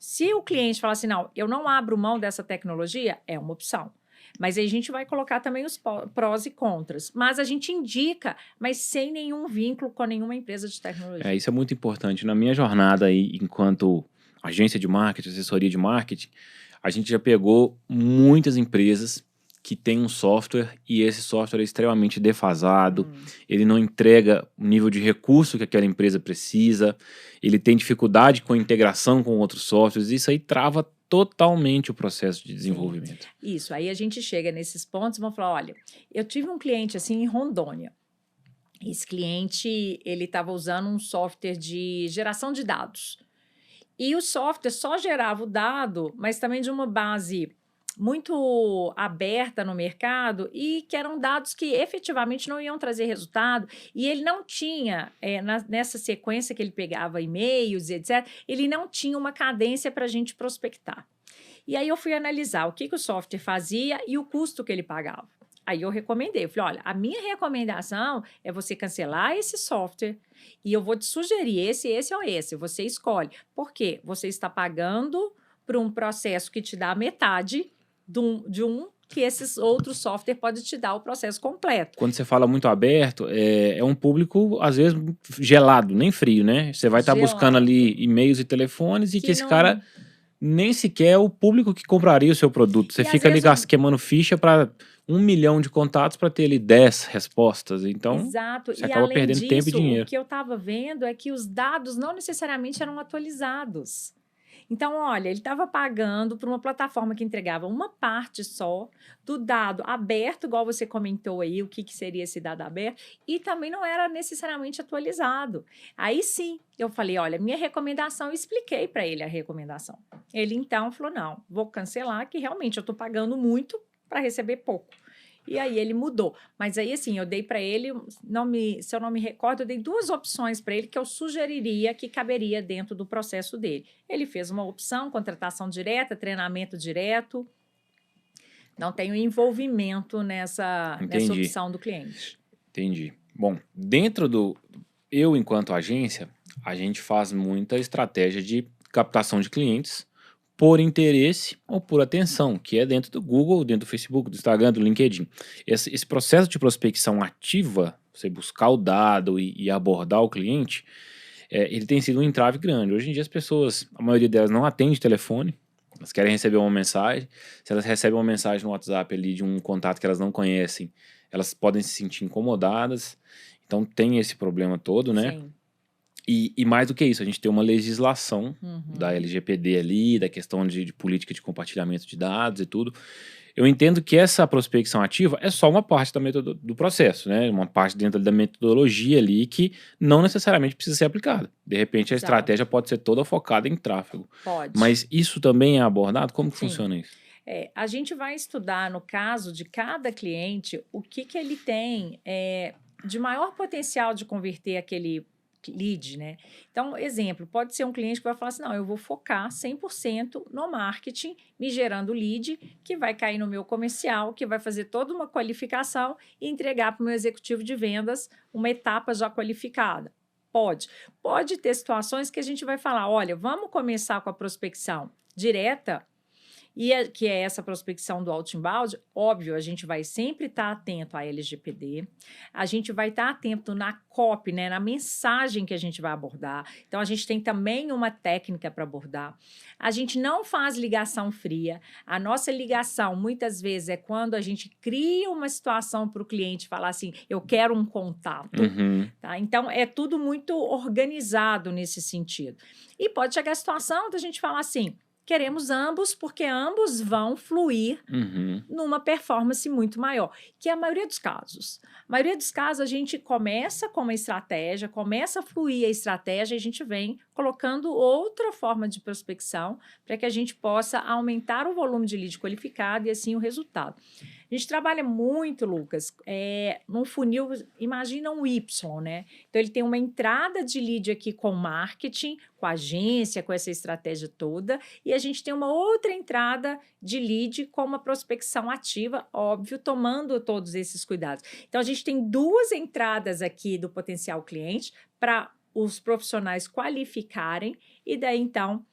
Se o cliente falar assim, não, eu não abro mão dessa tecnologia, é uma opção. Mas aí a gente vai colocar também os prós e contras. Mas a gente indica, mas sem nenhum vínculo com nenhuma empresa de tecnologia. Isso é muito importante. Na minha jornada aí, enquanto agência de marketing, assessoria de marketing, a gente já pegou muitas empresas que têm um software e esse software é extremamente defasado, ele não entrega o nível de recurso que aquela empresa precisa, ele tem dificuldade com a integração com outros softwares, isso aí trava totalmente o processo de desenvolvimento. Sim. Isso, aí a gente chega nesses pontos e vamos falar, olha, eu tive um cliente assim em Rondônia. Esse cliente, ele estava usando um software de geração de dados. E o software só gerava o dado, mas também de uma base muito aberta no mercado e que eram dados que efetivamente não iam trazer resultado. E ele não tinha, nessa sequência que ele pegava e-mails, etc., ele não tinha uma cadência para a gente prospectar. E aí eu fui analisar o que o software fazia e o custo que ele pagava. Aí eu recomendei, eu falei, olha, a minha recomendação é você cancelar esse software e eu vou te sugerir esse ou esse, você escolhe. Por quê? Você está pagando por um processo que te dá metade de um que esses outros software pode te dar o processo completo. Quando você fala muito aberto, é um público, às vezes, gelado, nem frio, né? Você vai estar buscando ali e-mails e telefones e que esse cara nem sequer é o público que compraria o seu produto. Você fica ali queimando ficha para 1 milhão de contatos para ter ali 10 respostas. Então, exato. você acaba perdendo tempo e dinheiro. O que eu estava vendo é que os dados não necessariamente eram atualizados. Então, olha, ele estava pagando por uma plataforma que entregava uma parte só do dado aberto, igual você comentou aí, o que seria esse dado aberto, e também não era necessariamente atualizado. Aí sim, eu falei, olha, minha recomendação, eu expliquei para ele a recomendação. Ele então falou, não, vou cancelar, que realmente eu estou pagando muito para receber pouco. E aí ele mudou. Mas aí, assim, eu dei para ele, se eu não me recordo, eu dei 2 opções para ele que eu sugeriria que caberia dentro do processo dele. Ele fez uma opção, contratação direta, treinamento direto. Não tem envolvimento nessa opção do cliente. Entendi. Bom, eu, enquanto agência, a gente faz muita estratégia de captação de clientes por interesse ou por atenção, que é dentro do Google, dentro do Facebook, do Instagram, do LinkedIn. Esse processo de prospecção ativa, você buscar o dado e abordar o cliente, ele tem sido um entrave grande. Hoje em dia as pessoas, a maioria delas não atende telefone, elas querem receber uma mensagem. Se elas recebem uma mensagem no WhatsApp ali de um contato que elas não conhecem, elas podem se sentir incomodadas. Então tem esse problema todo, né? Sim. E mais do que isso, a gente tem uma legislação da LGPD ali, da questão de política de compartilhamento de dados e tudo. Eu entendo que essa prospecção ativa é só uma parte do processo, né? Uma parte dentro da metodologia ali que não necessariamente precisa ser aplicada. De repente, a estratégia Exato. pode ser toda focada em tráfego. Pode. Mas isso também é abordado? Como que Sim. funciona isso? A gente vai estudar, no caso de cada cliente, o que ele tem de maior potencial de converter aquele lead, né? Então, exemplo, pode ser um cliente que vai falar assim, não, eu vou focar 100% no marketing, me gerando lead, que vai cair no meu comercial, que vai fazer toda uma qualificação e entregar para o meu executivo de vendas uma etapa já qualificada. Pode ter situações que a gente vai falar, olha, vamos começar com a prospecção direta, que é essa prospecção do outbound. Óbvio, a gente vai sempre estar atento à LGPD, a gente vai estar atento na copy, né, na mensagem que a gente vai abordar. Então, a gente tem também uma técnica para abordar. A gente não faz ligação fria. A nossa ligação, muitas vezes, é quando a gente cria uma situação para o cliente falar assim, eu quero um contato. Tá? Então, é tudo muito organizado nesse sentido. E pode chegar a situação da gente falar assim, queremos ambos, porque ambos vão fluir numa performance muito maior, que é a maioria dos casos. A maioria dos casos, a gente começa com uma estratégia, começa a fluir a estratégia e a gente vem colocando outra forma de prospecção para que a gente possa aumentar o volume de lead qualificado e, assim, o resultado. A gente trabalha muito, Lucas, num funil, imagina um Y, né? Então, ele tem uma entrada de lead aqui com marketing, com a agência, com essa estratégia toda, e a gente tem uma outra entrada de lead com uma prospecção ativa, óbvio, tomando todos esses cuidados. Então, a gente tem duas entradas aqui do potencial cliente para os profissionais qualificarem e daí, então,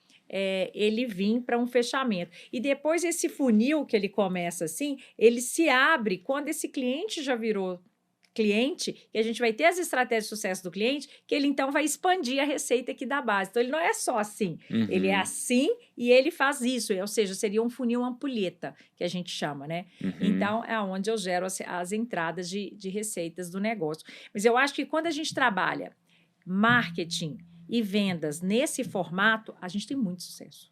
ele vir para um fechamento. E depois esse funil que ele começa assim, ele se abre quando esse cliente já virou cliente, e a gente vai ter as estratégias de sucesso do cliente, que ele então vai expandir a receita aqui da base. Então, ele não é só assim, ele é assim e ele faz isso, ou seja, seria um funil ampulheta, que a gente chama, né? Então, é onde eu gero as entradas de receitas do negócio. Mas eu acho que quando a gente trabalha marketing e vendas nesse formato, a gente tem muito sucesso.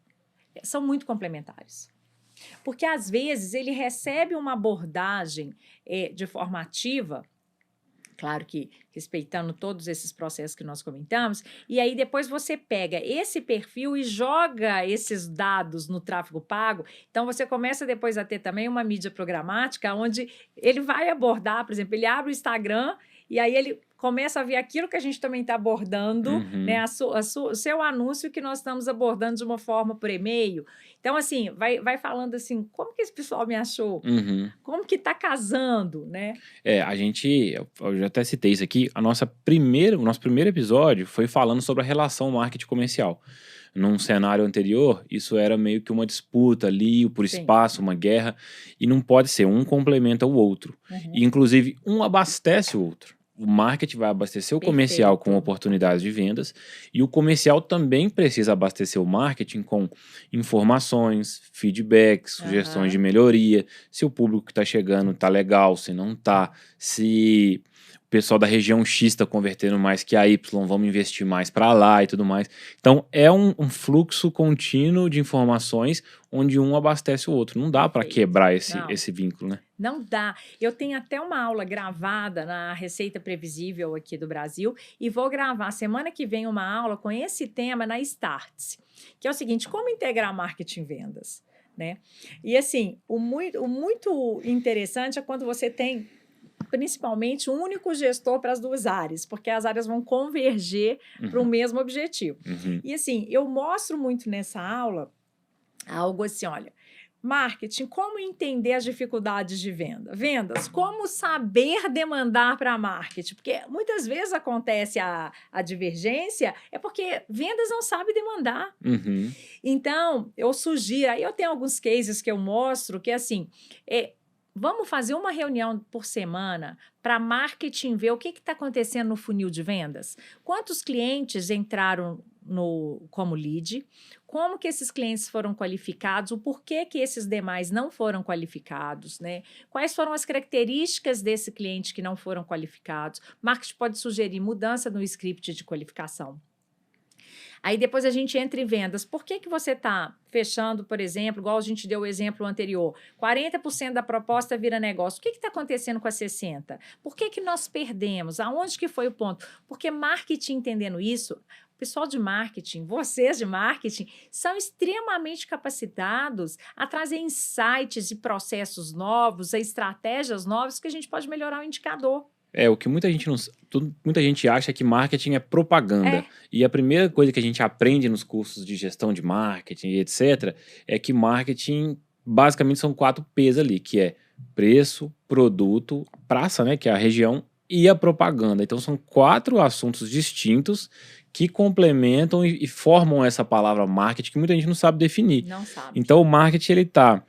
São muito complementares. Porque, às vezes, ele recebe uma abordagem de forma ativa, claro que respeitando todos esses processos que nós comentamos, e aí depois você pega esse perfil e joga esses dados no tráfego pago. Então, você começa depois a ter também uma mídia programática, onde ele vai abordar, por exemplo, ele abre o Instagram e aí ele começa a ver aquilo que a gente também está abordando, né, o seu anúncio que nós estamos abordando de uma forma por e-mail. Então, assim, vai falando assim, como que esse pessoal me achou? Como que está casando, né? Eu já até citei isso aqui, o nosso primeiro episódio foi falando sobre a relação marketing comercial. Num cenário anterior, isso era meio que uma disputa ali, por espaço, uma guerra, e não pode ser, um complementa o outro. E, inclusive, um abastece o outro. O marketing vai abastecer o comercial com oportunidades de vendas e o comercial também precisa abastecer o marketing com informações, feedbacks, sugestões de melhoria, se o público que está chegando está legal, se não está, se o pessoal da região X está convertendo mais que a Y, vamos investir mais para lá e tudo mais. Então, é um fluxo contínuo de informações onde um abastece o outro. Não dá para quebrar esse vínculo, né? Não dá. Eu tenho até uma aula gravada na Receita Previsível aqui do Brasil e vou gravar semana que vem uma aula com esse tema na Startse, que é o seguinte, como integrar marketing e vendas, né? E assim, o muito interessante é quando você tem principalmente um único gestor para as duas áreas, porque as áreas vão converger para o mesmo objetivo. E assim, eu mostro muito nessa aula algo assim, olha, marketing, como entender as dificuldades de venda? Vendas, como saber demandar para marketing? Porque muitas vezes acontece a divergência, é porque vendas não sabe demandar. Então, eu sugiro, aí eu tenho alguns cases que eu mostro, que assim, vamos fazer uma reunião por semana para marketing ver o que está acontecendo no funil de vendas. Quantos clientes entraram como lead, como que esses clientes foram qualificados, o porquê que esses demais não foram qualificados, né? Quais foram as características desse cliente que não foram qualificados. Marketing pode sugerir mudança no script de qualificação. Aí depois a gente entra em vendas. Por que você está fechando, por exemplo, igual a gente deu o exemplo anterior, 40% da proposta vira negócio. O que está acontecendo com a 60%? Por que nós perdemos? Aonde que foi o ponto? Porque marketing entendendo isso, o pessoal de marketing, vocês de marketing, são extremamente capacitados a trazer insights e processos novos, a estratégias novas que a gente pode melhorar o indicador. O que muita gente não, muita gente acha que marketing é propaganda. E a primeira coisa que a gente aprende nos cursos de gestão de marketing e etc. é que marketing basicamente são 4 P's ali, que é preço, produto, praça, né, que é a região, e a propaganda. Então são 4 assuntos distintos que complementam e formam essa palavra marketing que muita gente não sabe definir. Não sabe. Então o marketing ele tá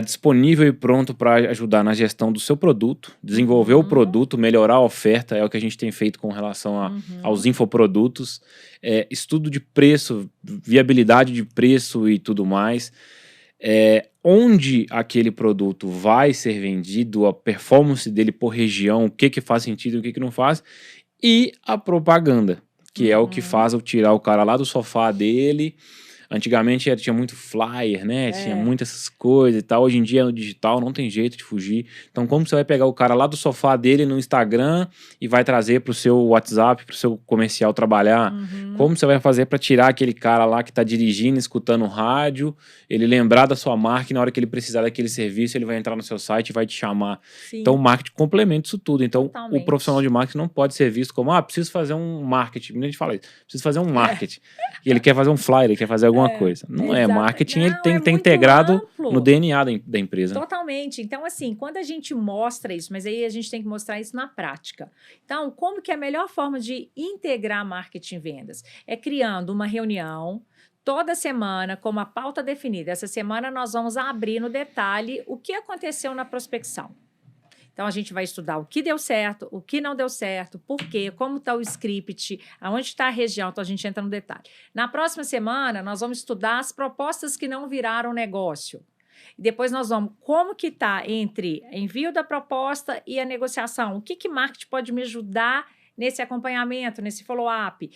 disponível e pronto para ajudar na gestão do seu produto, desenvolver o produto, melhorar a oferta, é o que a gente tem feito com relação aos infoprodutos, estudo de preço, viabilidade de preço e tudo mais, onde aquele produto vai ser vendido, a performance dele por região, o que faz sentido e o que não faz, e a propaganda, que é o que faz eu tirar o cara lá do sofá dele. Antigamente tinha muito flyer, né? Tinha muitas essas coisas e tal. Hoje em dia no digital não tem jeito de fugir. Então como você vai pegar o cara lá do sofá dele no Instagram e vai trazer para o seu WhatsApp, para o seu comercial trabalhar? Como você vai fazer para tirar aquele cara lá que está dirigindo, escutando rádio, ele lembrar da sua marca e na hora que ele precisar daquele serviço ele vai entrar no seu site e vai te chamar. Sim. Então o marketing complementa isso tudo. Então o profissional de marketing não pode ser visto como, preciso fazer um marketing. A gente fala isso, preciso fazer um marketing. E ele quer fazer um flyer, ele quer fazer alguma coisa. Não é marketing, ele tem que ter integrado amplo no DNA da empresa. Totalmente. Então, assim, quando a gente mostra isso, mas aí a gente tem que mostrar isso na prática. Então, como que é a melhor forma de integrar marketing e vendas? É criando uma reunião toda semana com uma pauta definida. Essa semana nós vamos abrir no detalhe o que aconteceu na prospecção. Então, a gente vai estudar o que deu certo, o que não deu certo, por quê, como está o script, aonde está a região, então a gente entra no detalhe. Na próxima semana, nós vamos estudar as propostas que não viraram negócio. E depois nós vamos, como que está entre envio da proposta e a negociação? O que marketing pode me ajudar nesse acompanhamento, nesse follow-up?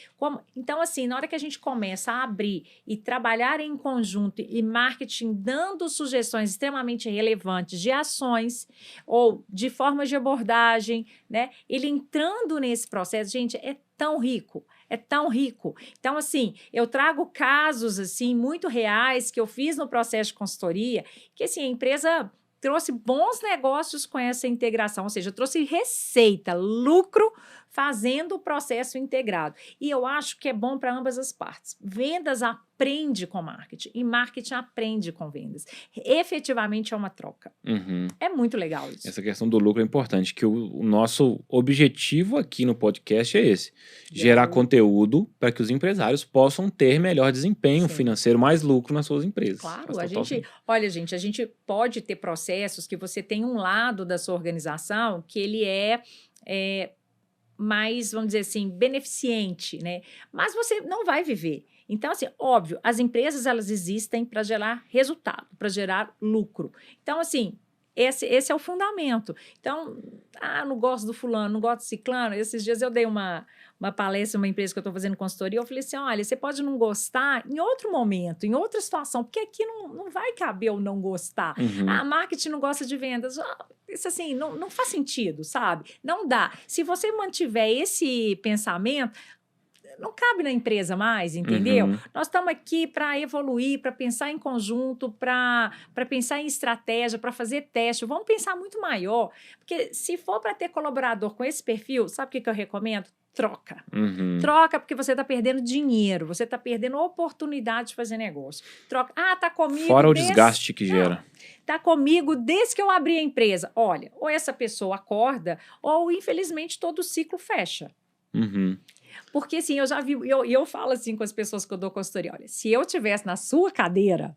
Então, assim, na hora que a gente começa a abrir e trabalhar em conjunto e marketing dando sugestões extremamente relevantes de ações ou de formas de abordagem, né? Ele entrando nesse processo, gente, é tão rico. É tão rico. Então, assim, eu trago casos, assim, muito reais que eu fiz no processo de consultoria, que, assim, a empresa trouxe bons negócios com essa integração, ou seja, trouxe receita, lucro, fazendo o processo integrado. E eu acho que é bom para ambas as partes. Vendas aprende com marketing e marketing aprende com vendas. Efetivamente é uma troca. É muito legal isso. Essa questão do lucro é importante, que o nosso objetivo aqui no podcast é esse. Gerar conteúdo para que os empresários possam ter melhor desempenho financeiro, mais lucro nas suas empresas. Claro, olha, gente, a gente pode ter processos que você tem um lado da sua organização que ele é mais, vamos dizer assim, beneficente, né? Mas você não vai viver. Então, assim, óbvio, as empresas, elas existem para gerar resultado, para gerar lucro. Então, assim, esse é o fundamento. Então, não gosto do fulano, não gosto do ciclano. Esses dias eu dei uma palestra, uma empresa que eu estou fazendo consultoria, eu falei assim, olha, você pode não gostar em outro momento, em outra situação, porque aqui não vai caber o não gostar. Marketing não gosta de vendas. Isso assim, não faz sentido, sabe? Não dá. Se você mantiver esse pensamento, não cabe na empresa mais, entendeu? Nós estamos aqui para evoluir, para pensar em conjunto, para pensar em estratégia, para fazer teste. Vamos pensar muito maior. Porque se for para ter colaborador com esse perfil, sabe o que eu recomendo? Troca. Troca porque você está perdendo dinheiro, você está perdendo oportunidade de fazer negócio. Troca. Tá comigo. Fora o desgaste que gera. Está comigo desde que eu abri a empresa. Olha, ou essa pessoa acorda, ou infelizmente todo o ciclo fecha. Porque, assim, eu já vi, eu falo assim com as pessoas que eu dou consultoria, olha, se eu estivesse na sua cadeira,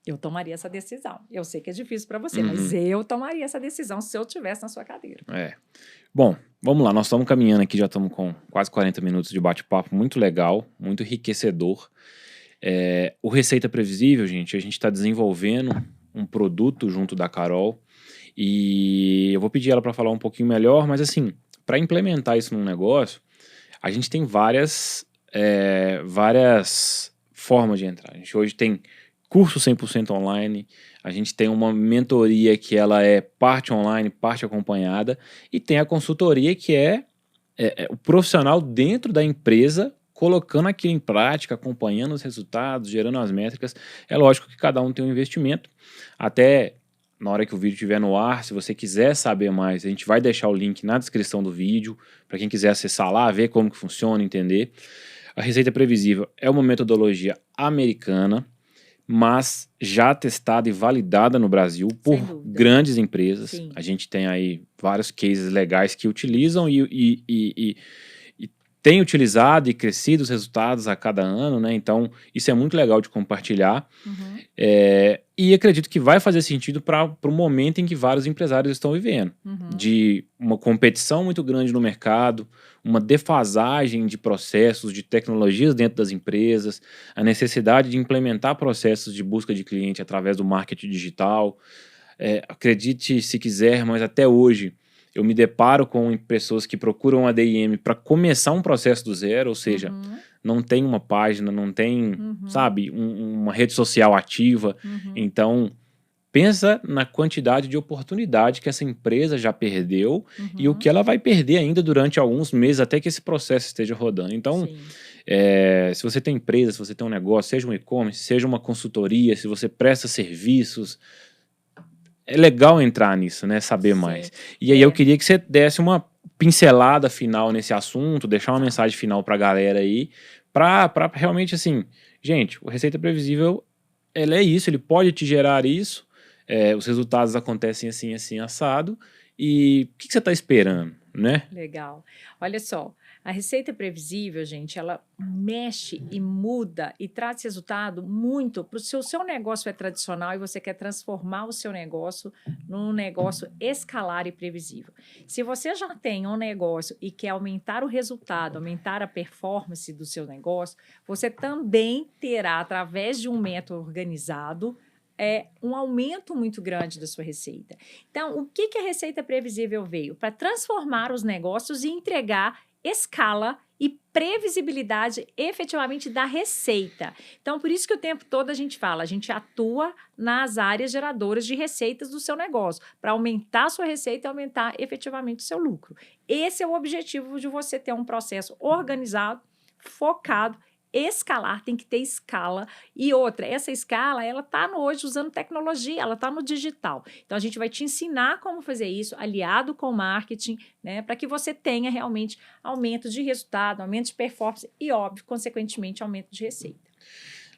eu tomaria essa decisão. Eu sei que é difícil para você, mas eu tomaria essa decisão se eu estivesse na sua cadeira. Bom, vamos lá, nós estamos caminhando aqui, já estamos com quase 40 minutos de bate-papo, muito legal, muito enriquecedor. O Receita Previsível, gente, a gente está desenvolvendo um produto junto da Carol e eu vou pedir ela para falar um pouquinho melhor, mas assim, para implementar isso num negócio, a gente tem várias várias formas de entrar. A gente hoje tem curso 100% online, a gente tem uma mentoria que ela é parte online, parte acompanhada, e tem a consultoria que é o profissional dentro da empresa colocando aquilo em prática, acompanhando os resultados, gerando as métricas. É lógico que cada um tem um investimento. Até na hora que o vídeo estiver no ar, se você quiser saber mais, a gente vai deixar o link na descrição do vídeo, para quem quiser acessar lá, ver como que funciona, entender. A Receita Previsível é uma metodologia americana, mas já testada e validada no Brasil por grandes empresas. Sim. A gente tem aí vários cases legais que utilizam e tem utilizado e crescido os resultados a cada ano, né? Então, isso é muito legal de compartilhar. Uhum. E acredito que vai fazer sentido para o momento em que vários empresários estão vivendo. Uhum. De uma competição muito grande no mercado, uma defasagem de processos, de tecnologias dentro das empresas, a necessidade de implementar processos de busca de cliente através do marketing digital. Acredite se quiser, mas até hoje eu me deparo com pessoas que procuram a DIM para começar um processo do zero, ou seja, não tem uma página, não tem, sabe, uma rede social ativa. Então, pensa na quantidade de oportunidade que essa empresa já perdeu e o que ela vai perder ainda durante alguns meses até que esse processo esteja rodando. Então, se você tem empresa, se você tem um negócio, seja um e-commerce, seja uma consultoria, se você presta serviços, é legal entrar nisso, né? Saber mais. E aí eu queria que você desse uma pincelada final nesse assunto, deixar uma mensagem final para a galera aí, para realmente assim, gente, o Receita Previsível, ela é isso, ele pode te gerar isso, os resultados acontecem assim, assim, assado, e o que você está esperando, né? Legal. Olha só, a Receita Previsível, gente, ela mexe e muda e traz resultado muito para o seu negócio é tradicional e você quer transformar o seu negócio num negócio escalar e previsível. Se você já tem um negócio e quer aumentar o resultado, aumentar a performance do seu negócio, você também terá, através de um método organizado, um aumento muito grande da sua receita. Então, o que a Receita Previsível veio? Para transformar os negócios e entregar escala e previsibilidade efetivamente da receita. Então, por isso que o tempo todo a gente fala, a gente atua nas áreas geradoras de receitas do seu negócio, para aumentar a sua receita e aumentar efetivamente o seu lucro. Esse é o objetivo de você ter um processo organizado, focado, escalar, tem que ter escala. E outra, essa escala, ela está hoje usando tecnologia, ela está no digital. Então, a gente vai te ensinar como fazer isso, aliado com o marketing, né, para que você tenha realmente aumento de resultado, aumento de performance e, óbvio, consequentemente, aumento de receita.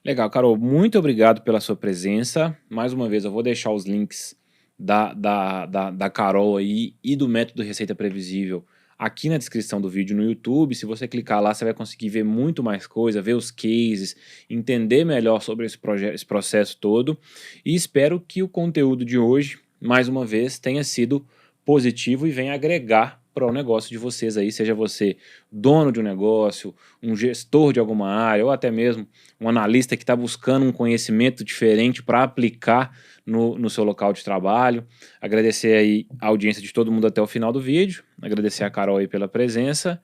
Legal, Carol, muito obrigado pela sua presença. Mais uma vez, eu vou deixar os links da Carol aí e do método Receita Previsível aqui na descrição do vídeo no YouTube. Se você clicar lá, você vai conseguir ver muito mais coisa, ver os cases, entender melhor sobre esse processo todo. E espero que o conteúdo de hoje, mais uma vez, tenha sido positivo e venha agregar para o negócio de vocês aí, seja você dono de um negócio, um gestor de alguma área, ou até mesmo um analista que está buscando um conhecimento diferente para aplicar no seu local de trabalho. Agradecer aí a audiência de todo mundo até o final do vídeo, agradecer a Carol aí pela presença.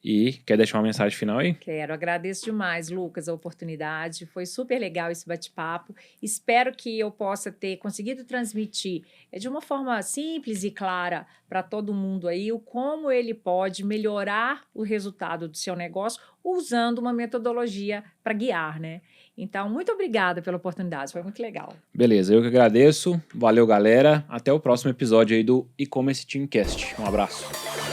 E quer deixar uma mensagem final aí? Quero, agradeço demais, Lucas, a oportunidade, foi super legal esse bate-papo, espero que eu possa ter conseguido transmitir de uma forma simples e clara para todo mundo aí, o como ele pode melhorar o resultado do seu negócio usando uma metodologia para guiar, né? Então, muito obrigada pela oportunidade, foi muito legal. Beleza, eu que agradeço, valeu galera, até o próximo episódio aí do E-Commerce Teamcast, um abraço.